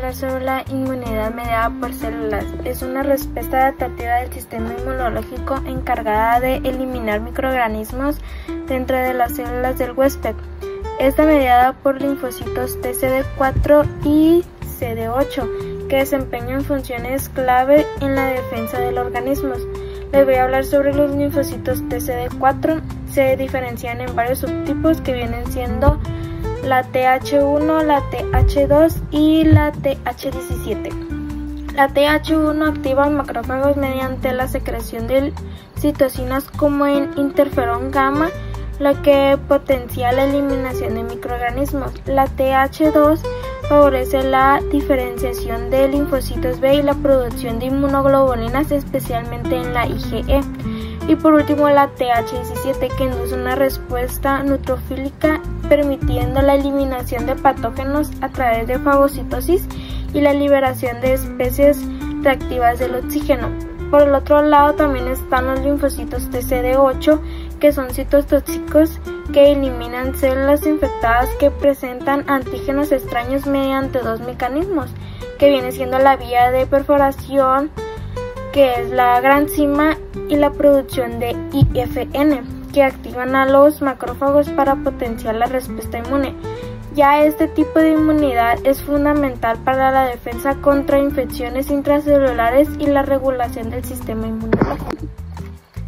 hablar sobre la inmunidad mediada por células. Es una respuesta adaptativa del sistema inmunológico encargada de eliminar microorganismos dentro de las células del huésped. Está mediada por linfocitos TCD4 y CD8, que desempeñan funciones clave en la defensa del organismo. Les voy a hablar sobre los linfocitos TCD4. Se diferencian en varios subtipos que vienen siendo la TH1, la TH2 y la TH17. La TH1 activa macrófagos mediante la secreción de citocinas como en interferón gamma, lo que potencia la eliminación de microorganismos. La TH2 favorece la diferenciación de linfocitos B y la producción de inmunoglobulinas, especialmente en la IgE. Y por último, la TH17, que induce una respuesta neutrofílica, permitiendo la eliminación de patógenos a través de fagocitosis y la liberación de especies reactivas del oxígeno. Por el otro lado, también están los linfocitos TCD8, que son citotóxicos que eliminan células infectadas que presentan antígenos extraños mediante dos mecanismos, que viene siendo la vía de perforación, que es la granzima, y la producción de IFN, que activan a los macrófagos para potenciar la respuesta inmune. Ya este tipo de inmunidad es fundamental para la defensa contra infecciones intracelulares y la regulación del sistema inmunológico.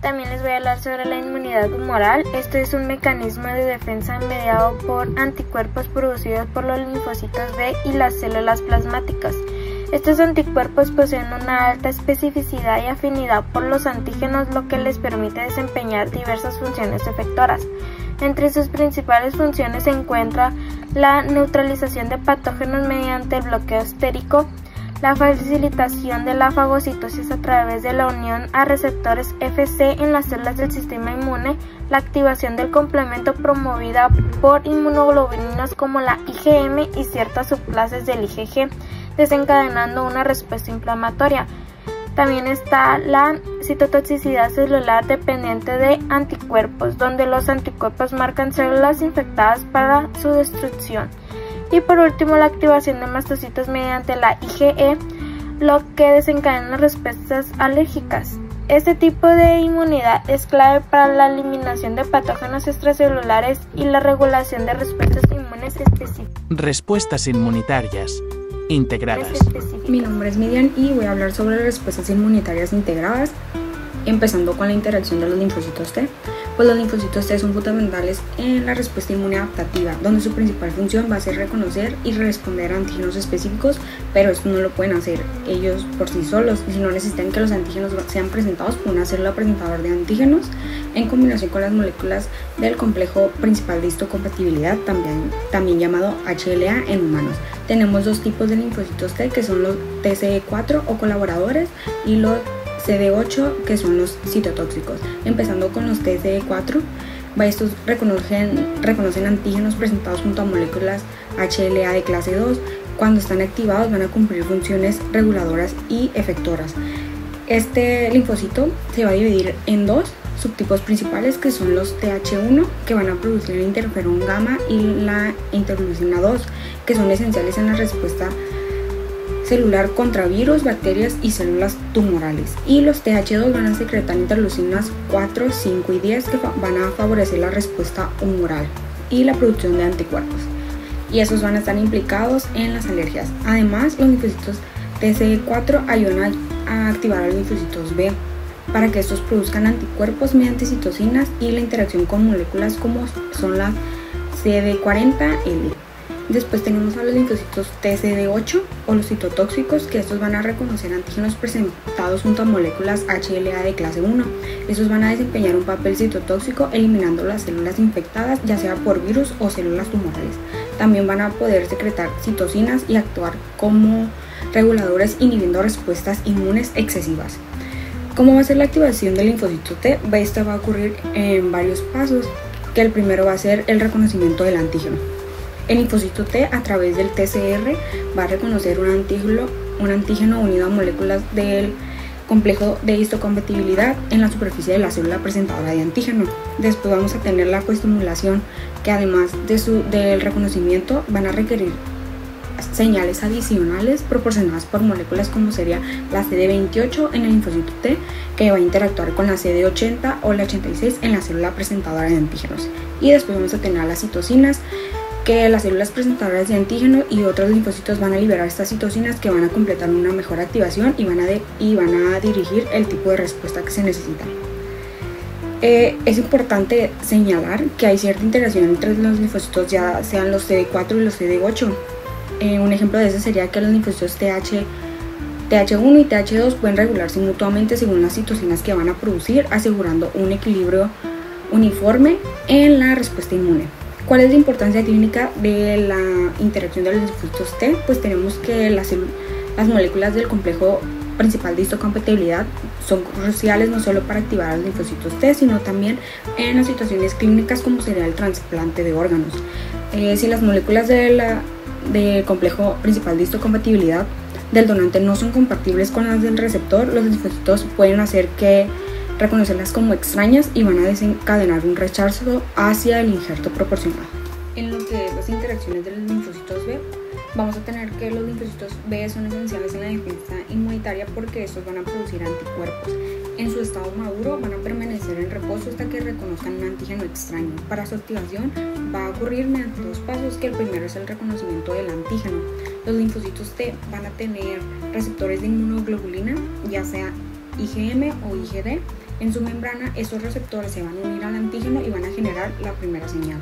También les voy a hablar sobre la inmunidad humoral. Esto es un mecanismo de defensa mediado por anticuerpos producidos por los linfocitos B y las células plasmáticas. Estos anticuerpos poseen una alta especificidad y afinidad por los antígenos, lo que les permite desempeñar diversas funciones efectoras. Entre sus principales funciones se encuentra la neutralización de patógenos mediante el bloqueo estérico, la facilitación de la fagocitosis a través de la unión a receptores Fc en las células del sistema inmune, la activación del complemento promovida por inmunoglobulinas como la IgM y ciertas subclases del IgG, desencadenando una respuesta inflamatoria. También está la citotoxicidad celular dependiente de anticuerpos, donde los anticuerpos marcan células infectadas para su destrucción. Y por último, la activación de mastocitos mediante la IgE, lo que desencadena respuestas alérgicas. Este tipo de inmunidad es clave para la eliminación de patógenos extracelulares y la regulación de respuestas inmunes específicas. Respuestas inmunitarias integradas. Mi nombre es Midian y voy a hablar sobre las respuestas inmunitarias integradas, empezando con la interacción de los linfocitos T. Pues los linfocitos T son fundamentales en la respuesta inmune adaptativa, donde su principal función va a ser reconocer y responder a antígenos específicos, pero esto no lo pueden hacer ellos por sí solos, sino necesitan que los antígenos sean presentados por una célula presentador de antígenos en combinación con las moléculas del complejo principal de histocompatibilidad, también llamado HLA en humanos. Tenemos dos tipos de linfocitos T, que son los TCD4 o colaboradores y los CD8, que son los citotóxicos. Empezando con los TCD4, estos reconocen antígenos presentados junto a moléculas HLA de clase 2. Cuando están activados van a cumplir funciones reguladoras y efectoras. Este linfocito se va a dividir en dos subtipos principales, que son los TH1, que van a producir el interferón gamma, y la interleucina 2, que son esenciales en la respuesta celular contra virus, bacterias y células tumorales. Y los TH2 van a secretar interleucinas 4, 5 y 10, que van a favorecer la respuesta humoral y la producción de anticuerpos. Y esos van a estar implicados en las alergias. Además, los linfocitos TCD4 ayudan a activar a los linfocitos B para que estos produzcan anticuerpos mediante citocinas y la interacción con moléculas como son las CD40L. Después tenemos a los linfocitos TCD8 o los citotóxicos, que estos van a reconocer antígenos presentados junto a moléculas HLA de clase 1. Estos van a desempeñar un papel citotóxico eliminando las células infectadas, ya sea por virus o células tumorales. También van a poder secretar citocinas y actuar como reguladores, inhibiendo respuestas inmunes excesivas. ¿Cómo va a ser la activación del linfocito T? Esta va a ocurrir en varios pasos, que el primero va a ser el reconocimiento del antígeno. El linfocito T, a través del TCR, va a reconocer un antígeno unido a moléculas del complejo de histocompatibilidad en la superficie de la célula presentadora de antígeno. Después vamos a tener la coestimulación, que además del reconocimiento van a requerir señales adicionales proporcionadas por moléculas como sería la CD28 en el linfocito T, que va a interactuar con la CD80 o la 86 en la célula presentadora de antígenos. Y después vamos a tener a las citocinas, que las células presentadoras de antígenos y otros linfocitos van a liberar estas citocinas que van a completar una mejor activación y van a dirigir el tipo de respuesta que se necesita. Es importante señalar que hay cierta interacción entre los linfocitos, ya sean los CD4 y los CD8. Un ejemplo de eso sería que los linfocitos TH1 y TH2 pueden regularse mutuamente según las citocinas que van a producir, asegurando un equilibrio uniforme en la respuesta inmune. ¿Cuál es la importancia clínica de la interacción de los linfocitos T? Pues tenemos que las moléculas del complejo principal de histocompatibilidad son cruciales no solo para activar a los linfocitos T, sino también en las situaciones clínicas como sería el trasplante de órganos. Si las moléculas del complejo principal de histocompatibilidad del donante no son compatibles con las del receptor, los linfocitos pueden reconocerlas como extrañas y van a desencadenar un rechazo hacia el injerto proporcionado. En lo que es las interacciones de los linfocitos B, vamos a tener que los linfocitos B son esenciales en la defensa inmunitaria porque estos van a producir anticuerpos. En su estado maduro van a permanecer en reposo hasta que reconozcan un antígeno extraño. Para su activación va a ocurrir mediante dos pasos, que el primero es el reconocimiento del antígeno. Los linfocitos T van a tener receptores de inmunoglobulina, ya sea IgM o IgD. En su membrana, estos receptores se van a unir al antígeno y van a generar la primera señal.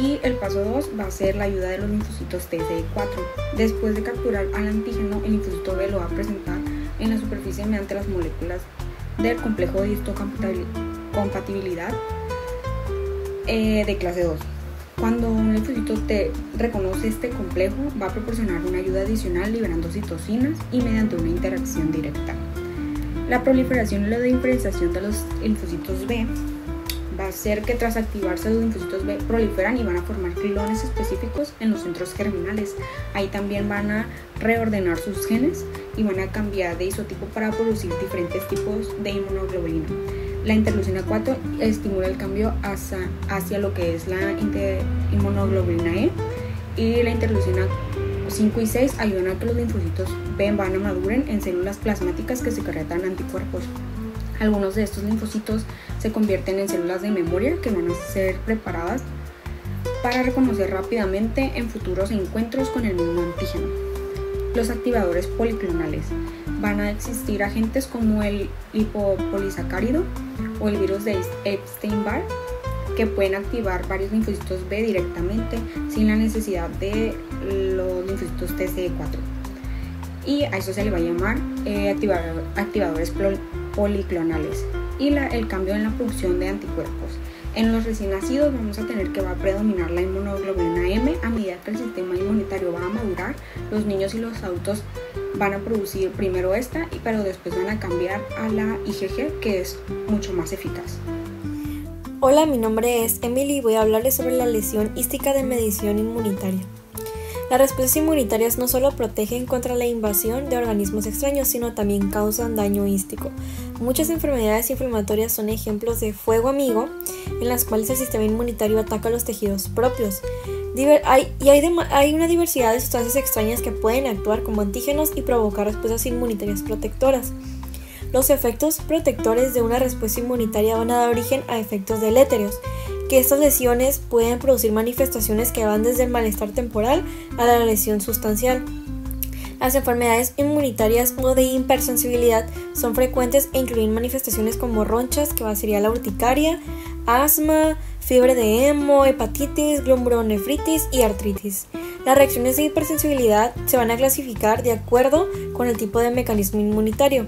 Y el paso 2 va a ser la ayuda de los linfocitos TCD4. Después de capturar al antígeno, el linfocito B lo va a presentar en la superficie mediante las moléculas del complejo de histocompatibilidad de clase 2. Cuando un linfocito T reconoce este complejo, va a proporcionar una ayuda adicional liberando citocinas y mediante una interacción directa. La proliferación y la diferenciación de los linfocitos B va a hacer que tras activarse los linfocitos B proliferan y van a formar clones específicos en los centros germinales. Ahí también van a reordenar sus genes y van a cambiar de isotipo para producir diferentes tipos de inmunoglobulina. La interleucina 4 estimula el cambio hacia lo que es la inmunoglobulina E, y la interleucina 5 y 6 ayudan a que los linfocitos B van a maduren en células plasmáticas que secretan anticuerpos. Algunos de estos linfocitos se convierten en células de memoria que van a ser preparadas para reconocer rápidamente en futuros encuentros con el mismo antígeno. Los activadores policlonales. Van a existir agentes como el lipopolisacárido o el virus de Epstein-Barr, que pueden activar varios linfocitos B directamente sin la necesidad de los linfocitos TCD4. Y a eso se le va a llamar activadores policlonales. Y el cambio en la producción de anticuerpos. En los recién nacidos vamos a tener que va a predominar la inmunoglobulina M. A medida que el sistema inmunitario va a madurar, los niños y los adultos van a producir primero esta, pero después van a cambiar a la IgG, que es mucho más eficaz. Hola, mi nombre es Emily y voy a hablarles sobre la lesión hística de mediación inmunitaria. Las respuestas inmunitarias no solo protegen contra la invasión de organismos extraños, sino también causan daño hístico. Muchas enfermedades inflamatorias son ejemplos de fuego amigo, en las cuales el sistema inmunitario ataca los tejidos propios. Hay una diversidad de sustancias extrañas que pueden actuar como antígenos y provocar respuestas inmunitarias protectoras. Los efectos protectores de una respuesta inmunitaria van a dar origen a efectos deletéreos, que estas lesiones pueden producir manifestaciones que van desde el malestar temporal a la lesión sustancial. Las enfermedades inmunitarias o de hipersensibilidad son frecuentes e incluyen manifestaciones como ronchas, que sería la urticaria, asma, fiebre de hemo, hepatitis, glomerulonefritis y artritis. Las reacciones de hipersensibilidad se van a clasificar de acuerdo con el tipo de mecanismo inmunitario.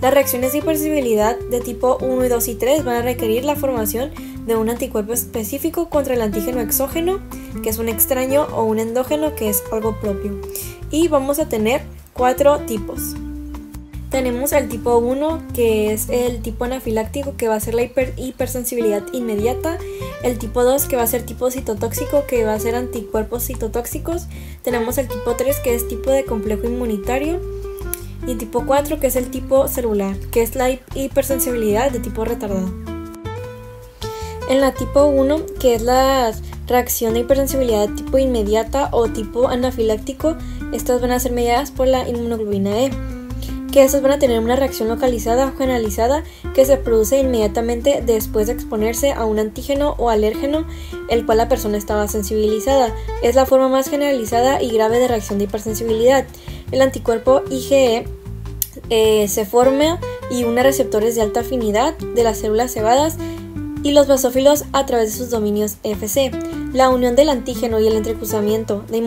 Las reacciones de hipersensibilidad de tipo 1, 2 y 3 van a requerir la formación de un anticuerpo específico contra el antígeno exógeno, que es un extraño, o un endógeno, que es algo propio. Y vamos a tener 4 tipos. Tenemos el tipo 1, que es el tipo anafiláctico, que va a ser la hipersensibilidad inmediata. El tipo 2, que va a ser tipo citotóxico, que va a ser anticuerpos citotóxicos. Tenemos el tipo 3, que es tipo de complejo inmunitario. Y tipo 4, que es el tipo celular, que es la hipersensibilidad de tipo retardado. En la tipo 1, que es las reacción de hipersensibilidad tipo inmediata o tipo anafiláctico. Estas van a ser mediadas por la inmunoglobulina E, que estas van a tener una reacción localizada o generalizada que se produce inmediatamente después de exponerse a un antígeno o alérgeno el cual la persona estaba sensibilizada. Es la forma más generalizada y grave de reacción de hipersensibilidad. El anticuerpo IgE se forma y une receptores de alta afinidad de las células cebadas y los basófilos a través de sus dominios Fc. La unión del antígeno y el entrecruzamiento de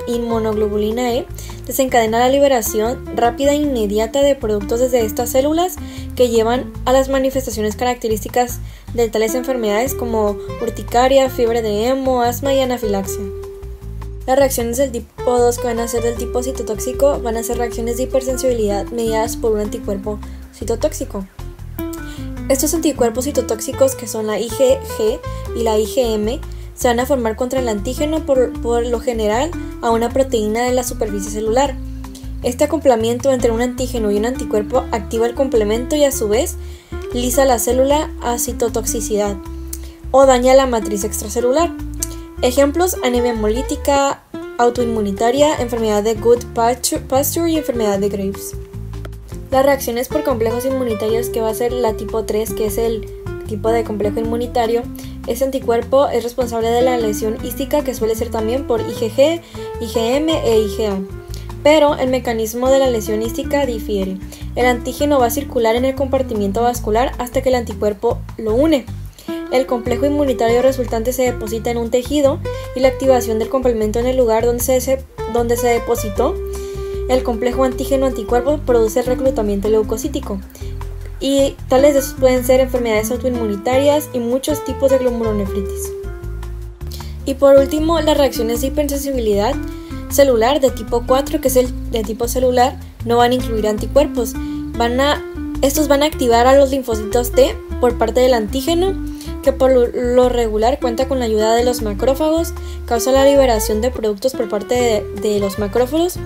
inmunoglobulina E desencadena la liberación rápida e inmediata de productos desde estas células que llevan a las manifestaciones características de tales enfermedades como urticaria, fiebre de hemo, asma y anafilaxia. Las reacciones del tipo 2 que van a ser del tipo citotóxico van a ser reacciones de hipersensibilidad mediadas por un anticuerpo citotóxico. Estos anticuerpos citotóxicos, que son la IgG y la IgM, se van a formar contra el antígeno por lo general a una proteína de la superficie celular. Este acoplamiento entre un antígeno y un anticuerpo activa el complemento y a su vez lisa la célula a citotoxicidad o daña la matriz extracelular. Ejemplos: anemia hemolítica, autoinmunitaria, enfermedad de Goodpasture y enfermedad de Graves. Las reacciones por complejos inmunitarios, que va a ser la tipo 3, que es el tipo de complejo inmunitario. Este anticuerpo es responsable de la lesión hística, que suele ser también por IgG, IgM e IgA. Pero el mecanismo de la lesión hística difiere. El antígeno va a circular en el compartimiento vascular hasta que el anticuerpo lo une. El complejo inmunitario resultante se deposita en un tejido y la activación del complemento en el lugar donde se depositó el complejo antígeno-anticuerpo produce el reclutamiento leucocítico. Y tales de esos pueden ser enfermedades autoinmunitarias y muchos tipos de glomerulonefritis. Y por último, las reacciones de hipersensibilidad celular de tipo 4, que es el de tipo celular, no van a incluir anticuerpos. Estos van a activar a los linfocitos T por parte del antígeno, que por lo regular cuenta con la ayuda de los macrófagos, causa la liberación de productos por parte de los macrófagos,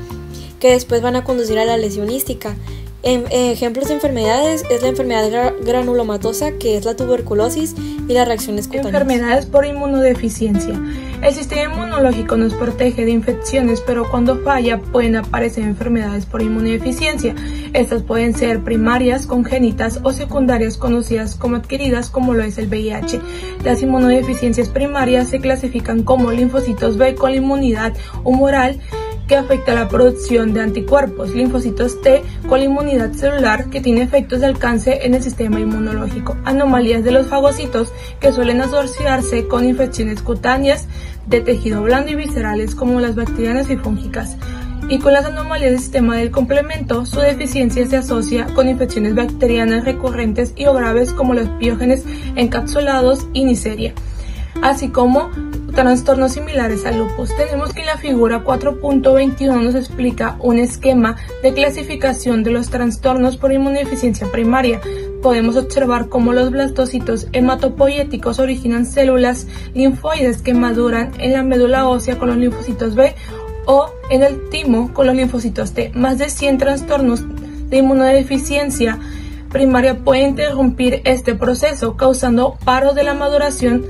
que después van a conducir a la lesión hística. Ejemplos de enfermedades es la enfermedad granulomatosa, que es la tuberculosis, y las reacciones cutáneas. Enfermedades por inmunodeficiencia. El sistema inmunológico nos protege de infecciones, pero cuando falla pueden aparecer enfermedades por inmunodeficiencia. Estas pueden ser primarias, congénitas o secundarias, conocidas como adquiridas, como lo es el VIH. Las inmunodeficiencias primarias se clasifican como linfocitos B con la inmunidad humoral, que afecta la producción de anticuerpos, linfocitos T con la inmunidad celular, que tiene efectos de alcance en el sistema inmunológico, anomalías de los fagocitos, que suelen asociarse con infecciones cutáneas de tejido blando y viscerales como las bacterianas y fúngicas, y con las anomalías del sistema del complemento. Su deficiencia se asocia con infecciones bacterianas recurrentes y o graves como los piógenes encapsulados y Neisseria, así como trastornos similares al lupus. Tenemos que la figura 4.21 nos explica un esquema de clasificación de los trastornos por inmunodeficiencia primaria. Podemos observar cómo los blastocitos hematopoieticos originan células linfoides que maduran en la médula ósea con los linfocitos B o en el timo con los linfocitos T. Más de 100 trastornos de inmunodeficiencia primaria pueden interrumpir este proceso, causando paro de la maduración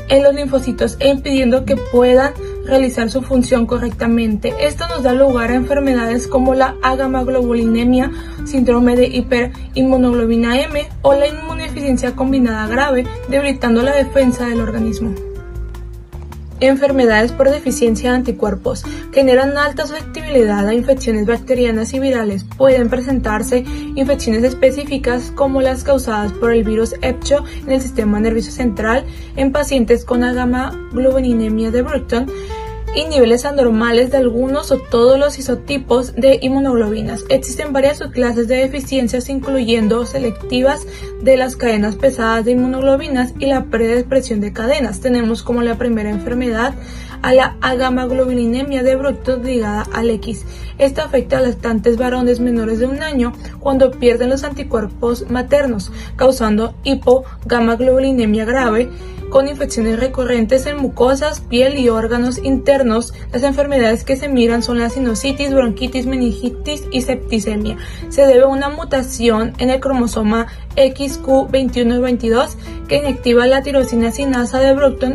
en los linfocitos e impidiendo que puedan realizar su función correctamente. Esto nos da lugar a enfermedades como la agamaglobulinemia, síndrome de hiperinmunoglobina M o la inmunodeficiencia combinada grave, debilitando la defensa del organismo. Enfermedades por deficiencia de anticuerpos generan alta susceptibilidad a infecciones bacterianas y virales. Pueden presentarse infecciones específicas como las causadas por el virus EBCHO en el sistema nervioso central en pacientes con agamaglobulinemia de Bruton y niveles anormales de algunos o todos los isotipos de inmunoglobinas. Existen varias subclases de deficiencias, incluyendo selectivas de las cadenas pesadas de inmunoglobinas y la pérdida de expresión de cadenas. Tenemos como la primera enfermedad a la agamaglobulinemia de Bruton ligada al X. Esta afecta a lactantes varones menores de 1 año cuando pierden los anticuerpos maternos, causando hipogamaglobulinemia grave, con infecciones recurrentes en mucosas, piel y órganos internos. Las enfermedades que se miran son la sinusitis, bronquitis, meningitis y septicemia. Se debe a una mutación en el cromosoma XQ21 y 22 que inactiva la tirosina sinasa de Bruton